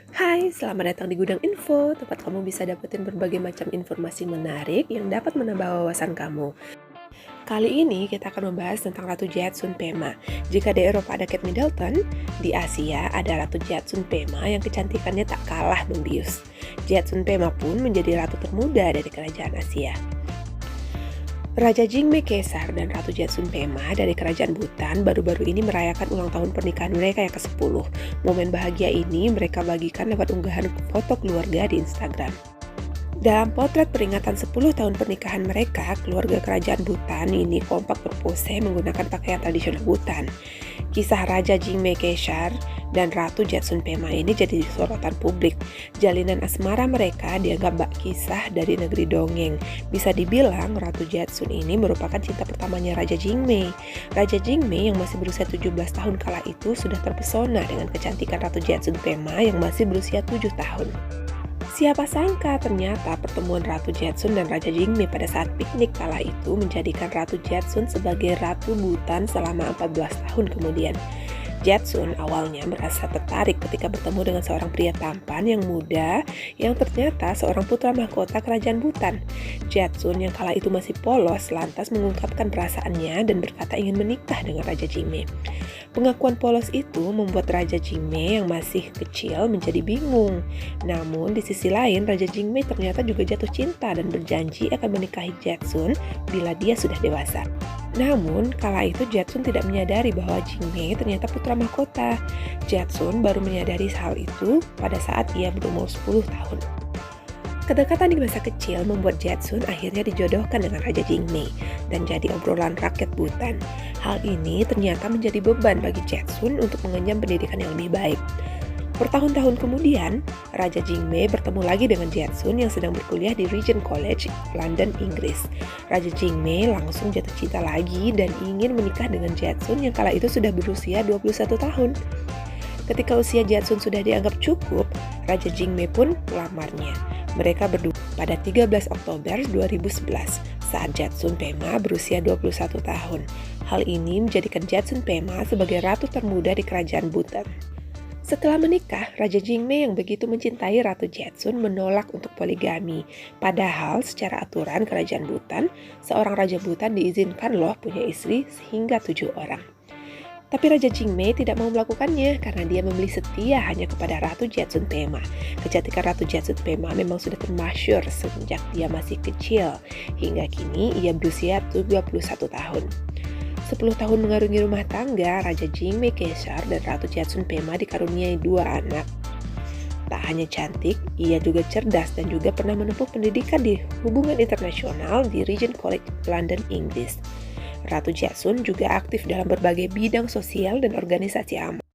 Hai, selamat datang di Gudang Info, tempat kamu bisa dapetin berbagai macam informasi menarik yang dapat menambah wawasan kamu. Kali ini kita akan membahas tentang Ratu Jetsun Pema. Jika di Eropa ada Kate Middleton, di Asia ada Ratu Jetsun Pema yang kecantikannya tak kalah membius. Jetsun Pema pun menjadi ratu termuda dari kerajaan Asia. Raja Jingme Caesar dan Ratu Jetsun Pema dari kerajaan Bhutan baru-baru ini merayakan ulang tahun pernikahan mereka yang ke-10. Momen bahagia ini mereka bagikan lewat unggahan foto keluarga di Instagram. Dalam potret peringatan 10 tahun pernikahan mereka, keluarga kerajaan Bhutan ini kompak berpose menggunakan pakaian tradisional Bhutan. Kisah Raja Jingme Caesar dan Ratu Jetsun Pema ini jadi sorotan publik. Jalinan asmara mereka dianggap bak kisah dari negeri dongeng. Bisa dibilang Ratu Jetsun ini merupakan cinta pertamanya Raja Jingme. Raja Jingme yang masih berusia 17 tahun kala itu sudah terpesona dengan kecantikan Ratu Jetsun Pema yang masih berusia 7 tahun. Siapa sangka ternyata pertemuan Ratu Jetsun dan Raja Jingme pada saat piknik kala itu menjadikan Ratu Jetsun sebagai Ratu Bhutan selama 14 tahun kemudian. Jetsun awalnya merasa tertarik ketika bertemu dengan seorang pria tampan yang muda yang ternyata seorang putra mahkota kerajaan Bhutan. Jetsun yang kala itu masih polos lantas mengungkapkan perasaannya dan berkata ingin menikah dengan Raja Jingme. Pengakuan polos itu membuat Raja Jingme yang masih kecil menjadi bingung. Namun di sisi lain Raja Jingme ternyata juga jatuh cinta dan berjanji akan menikahi Jetsun bila dia sudah dewasa. Namun, kala itu Jetsun tidak menyadari bahwa Jingme ternyata putra mahkota. Jetsun baru menyadari hal itu pada saat ia berumur 10 tahun. Kedekatan di masa kecil membuat Jetsun akhirnya dijodohkan dengan Raja Jingme dan jadi obrolan rakyat Bhutan. Hal ini ternyata menjadi beban bagi Jetsun untuk mengenyam pendidikan yang lebih baik. Bertahun-tahun kemudian, Raja Jingme bertemu lagi dengan Jetsun yang sedang berkuliah di Regent College, London, Inggris. Raja Jingme langsung jatuh cinta lagi dan ingin menikah dengan Jetsun yang kala itu sudah berusia 21 tahun. Ketika usia Jetsun sudah dianggap cukup, Raja Jingme pun melamarnya. Mereka berdua pada 13 Oktober 2011 saat Jetsun Pema berusia 21 tahun. Hal ini menjadikan Jetsun Pema sebagai ratu termuda di kerajaan Bhutan. Setelah menikah, Raja Jingme yang begitu mencintai Ratu Jetsun menolak untuk poligami. Padahal secara aturan kerajaan Bhutan, seorang Raja Bhutan diizinkan loh punya istri hingga 7 orang. Tapi Raja Jingme tidak mau melakukannya karena dia memilih setia hanya kepada Ratu Jetsun Pema. Kecantikan Ratu Jetsun Pema memang sudah termasyhur sejak dia masih kecil. Hingga kini ia berusia 21 tahun. 10 tahun mengarungi rumah tangga, Raja Jingme Caesar dan Ratu Jetsun Pema dikaruniai 2 anak. Tak hanya cantik, ia juga cerdas dan juga pernah menempuh pendidikan di hubungan internasional di Regent College, London, Inggris. Ratu Jetsun juga aktif dalam berbagai bidang sosial dan organisasi amal.